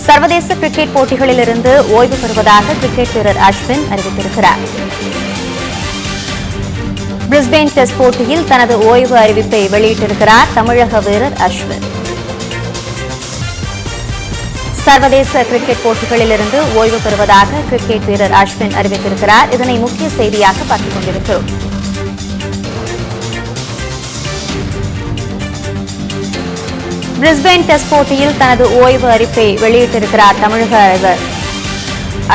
சர்வதேச கிரிக்கெட் போட்டிகளிலிருந்து ஓய்வு பெறுவதாக கிரிக்கெட் வீரர் அஸ்வின் அறிவித்திருக்கிறார். பிரிஸ்பேன் டெஸ்ட் போட்டியில் தனது ஓய்வு அறிவிப்பை வெளியிட்டிருக்கிறார் தமிழக வீரர் அஸ்வின். சர்வதேச கிரிக்கெட் போட்டிகளிலிருந்து ஓய்வு பெறுவதாக கிரிக்கெட் வீரர் அஸ்வின் அறிவித்திருக்கிறார். இதனை முக்கிய செய்தியாக பார்த்துக் கொண்டிருக்கிறோம். பிரிஸ்பேன் டெஸ்ட் போட்டியில் தனது ஓய்வு அறிவிப்பை வெளியிட்டிருக்கிறார் தமிழக வீரர்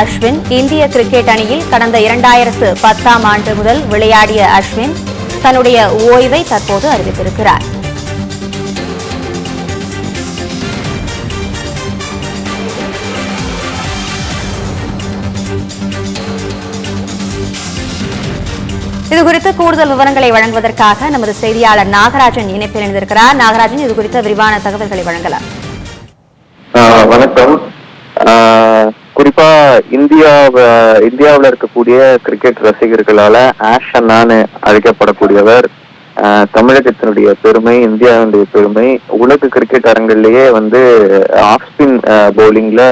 அஸ்வின். இந்திய கிரிக்கெட் அணியில் கடந்த 2010ஆம் ஆண்டு முதல் விளையாடிய அஸ்வின் தன்னுடைய ஓய்வை தற்போது அறிவித்திருக்கிறார். இதுகுறித்து கூடுதல் விவரங்களை வழங்குவதற்காக நமது செய்தியாளர் நாகராஜன் இணைப்பில் இணைந்திருக்கிறார். நாகராஜன், இது குறித்த விரிவான தகவல்களை வழங்கலாம். வணக்கம். குறிப்பா இந்தியாவில் இருக்கக்கூடிய கிரிக்கெட் ரசிகர்களால ஆஷ் அண்ணான்னு அழைக்கப்படக்கூடியவர். தமிழகத்தினுடைய பெருமை, இந்தியாவுடைய பெருமை. உலக கிரிக்கெட் அரங்கிலேயே ஆஃப் ஸ்பின் பவுலிங்ல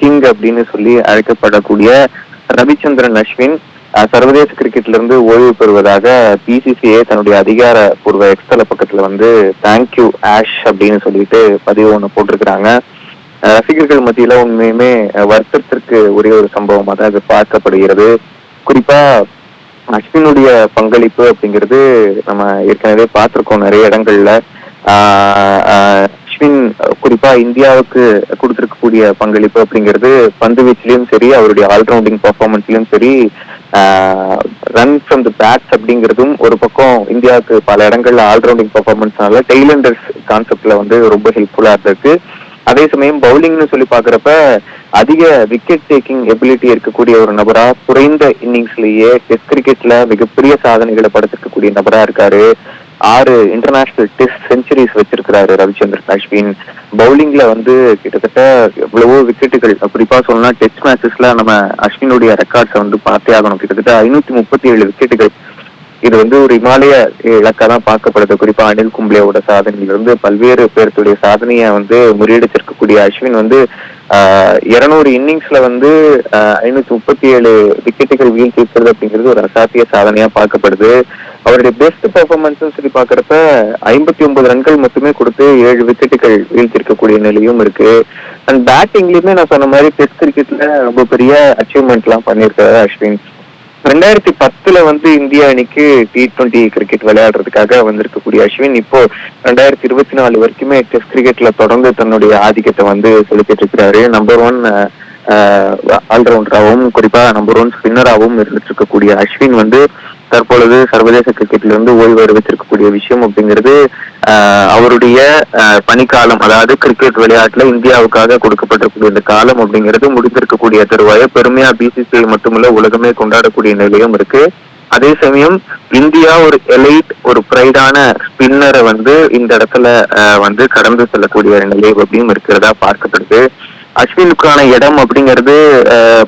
கிங் அப்படின்னு சொல்லி அழைக்கப்படக்கூடிய ரவிச்சந்திரன் அஸ்வின் சர்வதேச கிரிக்கெட்ல இருந்து ஓய்வு பெறுவதாக பிசிசிஐ தன்னுடைய அதிகாரப்பூர்வ எக்ஸ்தல பக்கத்துல தேங்க்யூ ஆஷ் அப்படின்னு சொல்லிட்டு பதிவு ஒண்ணு போட்டிருக்கிறாங்க. ரசிகர்கள் மத்தியில உண்மையுமே வருத்தத்திற்கு ஒரே ஒரு சம்பவமா தான் அது பார்க்கப்படுகிறது. குறிப்பா அஸ்வினுடைய பங்களிப்பு அப்படிங்கிறது நம்ம ஏற்கனவே பார்த்திருக்கோம் நிறைய இடங்கள்ல. அஸ்வின் குறிப்பா இந்தியாவுக்கு கொடுத்திருக்கக்கூடிய பங்களிப்பு அப்படிங்கிறது பந்து வீச்சிலையும் சரி, அவருடைய ஆல்ரவுண்டிங் பர்ஃபார்மன்ஸ்லயும் சரி, ரன் ஃப்ரம் தி பேட்ஸ் அப்படிங்கிறதும் ஒரு பக்கம் இந்தியாவுக்கு பல இடங்கள்ல ஆல்ரவுண்டிங் பர்ஃபார்மன்ஸ்னால டெய்லண்டர்ஸ் கான்செப்ட்ல ரொம்ப ஹெல்ப்ஃபுல்லா இருக்கு. அதே சமயம் பவுலிங்னு சொல்லி பாக்குறப்ப அதிக விக்கெட் டேக்கிங் எபிலிட்டி இருக்கக்கூடிய ஒரு நபரா, குறைந்த இன்னிங்ஸ்லயே டெஸ்ட் கிரிக்கெட்ல மிகப்பெரிய சாதனைகளை படைத்திருக்கக்கூடிய நபரா இருக்காரு. 6 இன்டர்நேஷனல் டெஸ்ட் செஞ்சுரிஸ் வச்சிருக்கிறாரு ரவிச்சந்திரன் அஸ்வின். பவுலிங்ல கிட்டத்தட்ட எவ்வளவோ விக்கெட்டுகள், குறிப்பா சொல்லணும்னா டெஸ்ட் மேட்சஸ்ல நம்ம அஸ்வினுடைய ரெக்கார்ட்ஸை பார்த்தே ஆகணும். கிட்டத்தட்ட 537 விக்கெட்டுகள். இது ஒரு இமாலய இலக்காதான் பார்க்கப்படுது. குறிப்பா அனில் கும்ப்ளேவோட சாதனையிலிருந்து பல்வேறு பேருடைய சாதனையை முறியடிச்சிருக்கக்கூடிய அஸ்வின் 200 இன்னிங்ஸ்ல 537 விக்கெட்டுகள் வீழ்த்தி இருக்கிறது அப்படிங்கிறது ஒரு அசாத்திய சாதனையா பார்க்கப்படுது. அவருடைய பெஸ்ட் பெர்ஃபார்மன்ஸ் சொல்லி பாக்குறப்ப 59 ரன்கள் மட்டுமே கொடுத்து 7 விக்கெட்டுகள் வீழ்த்தி இருக்கக்கூடிய நிலையும் இருக்கு. அண்ட் பேட்டிங்லயுமே நான் சொன்ன மாதிரி டெஸ்ட் கிரிக்கெட்ல ரொம்ப பெரிய அச்சீவ்மெண்ட் எல்லாம் பண்ணியிருக்காரு அஸ்வின். 2010 இந்திய அணிக்கு T20 கிரிக்கெட் விளையாடுறதுக்காக வந்திருக்கக்கூடிய அஸ்வின் இப்போ 2024 வரைக்குமே டெஸ்ட் கிரிக்கெட்ல தொடர்ந்து தன்னுடைய ஆதிக்கத்தை செலுத்திட்டு இருக்கிறாரு. நம்பர் 1 ஆல்ரவுண்டராகவும் குறிப்பா நம்பர் 1 ஸ்பின்னராகவும் இருந்துட்டு இருக்கக்கூடிய அஸ்வின் தற்பொழுது சர்வதேச கிரிக்கெட்ல இருந்து ஓய்வு அறிவிச்சிருக்கக்கூடிய விஷயம் அப்படிங்கிறது அவருடைய பணிக்காலம், அதாவது கிரிக்கெட் விளையாட்டுல இந்தியாவுக்காக கொடுக்கப்பட்டிருக்கக்கூடிய இந்த காலம் அப்படிங்கிறது முடிந்திருக்கக்கூடிய தருவாய பெருமையா பிசிசிஐ மட்டுமல்ல உலகமே கொண்டாடக்கூடிய நிலையும் இருக்கு. அதே சமயம் இந்தியா ஒரு எலைட், ஒரு பிரைடான ஸ்பின்னரை இந்த இடத்துல கடந்து செல்லக்கூடிய நிலை அப்படியும் இருக்கிறதா பார்க்கப்படுது. அஸ்வினுக்கான இடம் அப்படிங்கிறது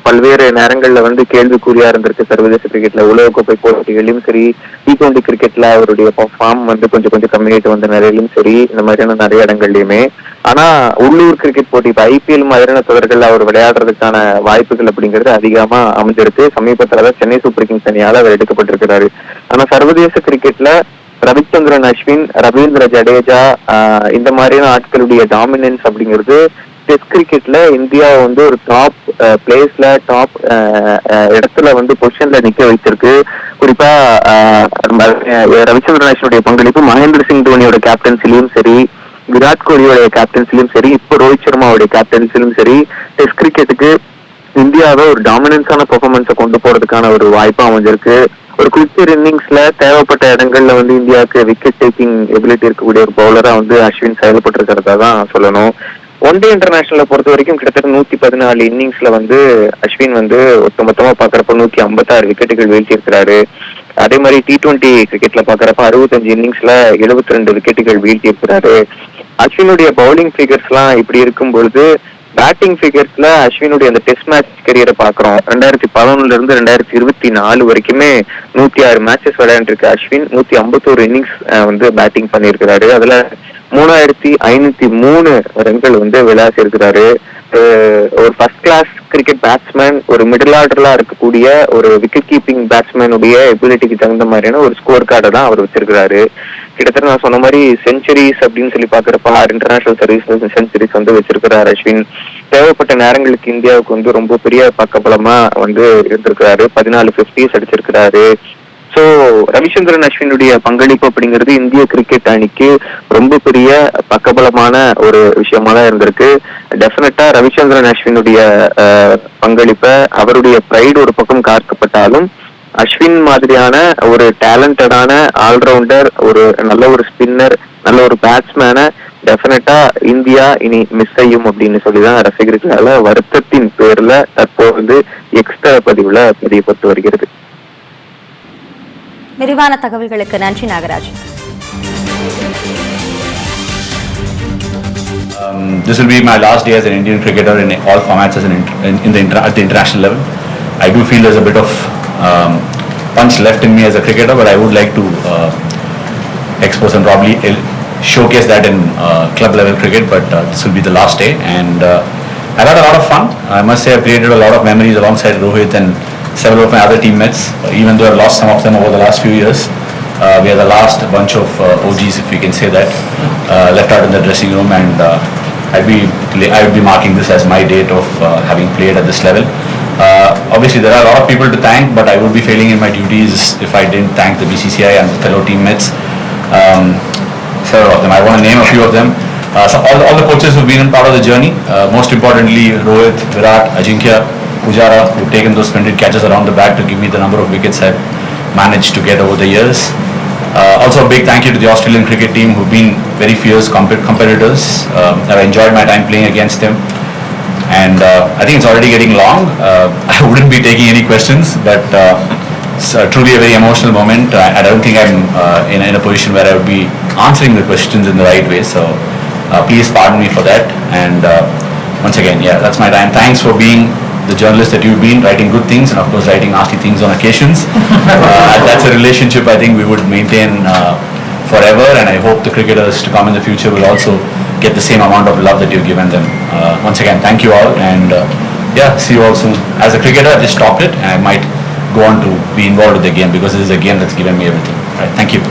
பல்வேறு நேரங்கள்ல கேள்விக்குறியா இருந்திருக்கு. சர்வதேச கிரிக்கெட்ல உலகக்கோப்பை போட்டிகளிலும் சரி, T20 கிரிக்கெட்ல அவருடைய ஃபார்ம் கொஞ்சம் கம்மியாயிட்டு வந்த நிலையிலும் சரி, இந்த மாதிரியான நிறைய இடங்கள்லயுமே. ஆனா உள்ளூர் கிரிக்கெட் போட்டி, இப்ப IPL மாதிரியான தொடர்கள் அவர் விளையாடுறதுக்கான வாய்ப்புகள் அப்படிங்கிறது அதிகமா அமைஞ்சிருக்கு. சமீபத்துலதான் சென்னை சூப்பர் கிங்ஸ் அணியால அவர் எடுக்கப்பட்டிருக்கிறாரு. ஆனா சர்வதேச கிரிக்கெட்ல ரவிச்சந்திரன் அஸ்வின், ரவீந்திர ஜடேஜா இந்த மாதிரியான ஆட்களுடைய டாமினன்ஸ் அப்படிங்கிறது டெஸ்ட் கிரிக்கெட்ல இந்தியா ஒரு டாப் பிளேஸ்ல, டாப் இடத்துல பொசிஷன்ல நிக்க வைத்திருக்கு. குறிப்பா ரவிச்சந்திரன் அஸ்வினுடைய பங்களிப்பு மகேந்திர சிங் தோனியோட கேப்டன்சிலையும் சரி, விராட் கோலியோட கேப்டன்சிலையும் சரி, இப்போ ரோஹித் சர்மாவுடைய கேப்டன்சிலும் சரி, டெஸ்ட் கிரிக்கெட்டுக்கு இந்தியாவை ஒரு டாமினன்ஸான பெர்ஃபார்மன்ஸை கொண்டு போறதுக்கான ஒரு வாய்ப்பு அமைஞ்சிருக்கு. ஒரு குவிக்கர் இன்னிங்ஸ்ல தேவைப்பட்ட இடங்கள்ல இந்தியாவுக்கு விக்கெட் டேக்கிங் எபிலிட்டி இருக்கக்கூடிய ஒரு பவுலரா அஸ்வின் செயல்பட்டு தான் சொல்லணும். ஒன் டே இன்டர்நேஷனலை பொறுத்த வரைக்கும் கிட்டத்தட்ட 114 இன்னிங்ஸ்ல அஸ்வின் ஒட்டுமொத்தமா பாக்குறப்ப 156 விக்கெட்டுகள் வீழ்த்தி இருக்கிறாரு. அதே மாதிரி T20 கிரிக்கெட்ல பாக்குறப்ப 65 இன்னிங்ஸ்ல 72 விக்கெட்டுகள் வீழ்த்தி இருக்கிறாரு. அஸ்வினுடைய பவுலிங் ஃபிகர்ஸ் எல்லாம் இப்படி இருக்கும் பொழுது பேட்டிங் ஃபிகர்ஸ்ல அஸ்வினுடைய அந்த டெஸ்ட் மேட்ச் கரியரை பாக்குறோம். 2011 இருந்து 2024 வரைக்குமே 106 மேட்சஸ் விளையாண்டுருக்கு அஸ்வின். 151 இன்னிங்ஸ் பேட்டிங் பண்ணியிருக்கிறாரு. அதுல 3503 ரன்கள் விளையாசி இருக்கிறாரு. ஒரு ஃபர்ஸ்ட் கிளாஸ் கிரிக்கெட் பேட்ஸ்மேன், ஒரு மிடில் ஆர்டர்ல இருக்கக்கூடிய ஒரு விக்கெட் கீப்பிங் பேட்ஸ்மேனுடைய எபிலிட்டிக்கு தகுந்த மாதிரியான ஒரு ஸ்கோர் கார்டை தான் அவர் வச்சிருக்கிறாரு. கிட்டத்தட்ட நான் சொன்ன மாதிரி செஞ்சுரிஸ் அப்படின்னு சொல்லி பாக்குறப்ப 6 இன்டர்நேஷனல் சர்வீஸ் செஞ்சுரிஸ் வந்து வச்சிருக்கிறாரு அஸ்வின். தேவைப்பட்ட நேரங்களுக்கு இந்தியாவுக்கு வந்து ரொம்ப பெரிய பக்கபலமா வந்து இருந்திருக்கிறாரு. 14 50s அடிச்சிருக்கிறாரு. சோ ரவிச்சந்திரன் அஸ்வினுடைய பங்களிப்பு அப்படிங்கிறது இந்திய கிரிக்கெட் அணிக்கு ரொம்ப பெரிய பக்கபலமான ஒரு விஷயமா தான் இருந்திருக்கு. டெஃபினட்டா ரவிச்சந்திரன் அஸ்வினுடைய பங்களிப்பை, அவருடைய பிரைடு ஒரு பக்கம் காக்கப்பட்டாலும், அஸ்வின் மாதிரியான ஒரு டேலண்டடான ஆல்ரவுண்டர், ஒரு நல்ல ஒரு ஸ்பின்னர், நல்ல ஒரு பேட்ஸ்மேனை டெஃபினட்டா இந்தியா இனி மிஸ் செய்யும் அப்படின்னு சொல்லிதான் ரசிகர்களால வருத்தத்தின் பேர்ல தற்போது எக்ஸ்ட்ரா பதிவுல பதியப்பட்டு வருகிறது. விரிவான தகவல்களுக்கு நன்றி Nagaraj. This will be my last day as an Indian cricketer in all formats as at the international level. I do feel there's a bit of punch left in me as a cricketer, but I would like to expose and probably showcase that in club level cricket. But this will be the last day, and I've had a lot of fun. I must say I've created a lot of memories alongside Rohit and several of my other teammates, even though I've lost some of them over the last few years. We are the last bunch of OGs, if we can say that, left out in the dressing room, and I would be marking this as my date of having played at this level. Obviously, there are a lot of people to thank, but I would be failing in my duties if I didn't thank the BCCI and the fellow teammates. Several of them. I want to name a few of them. So all the coaches who've been part of the journey. Most importantly, Rohit, Virat, Ajinkya, Pujara, who've taken those splendid catches around the bat to give me the number of wickets I've managed to get over the years. Also a big thank you to the Australian cricket team, who've been very fierce competitors. I've enjoyed my time playing against them, and I think it's already getting long. I wouldn't be taking any questions, but it's truly a very emotional moment. I don't think I'm in a position where I would be answering the questions in the right way, so please pardon me for that. And once again, yeah, that's my time. Thanks for being the journalist that you've been, writing good things and of course writing nasty things on occasions. That's a relationship I think we would maintain forever, and I hope the cricketers to come in the future will also get the same amount of love that you've given them. Once again, thank you all, and yeah, see you all soon. As a cricketer, I've just stopped it, and I might go on to be involved with the game because this is a game that's given me everything. Right, thank you.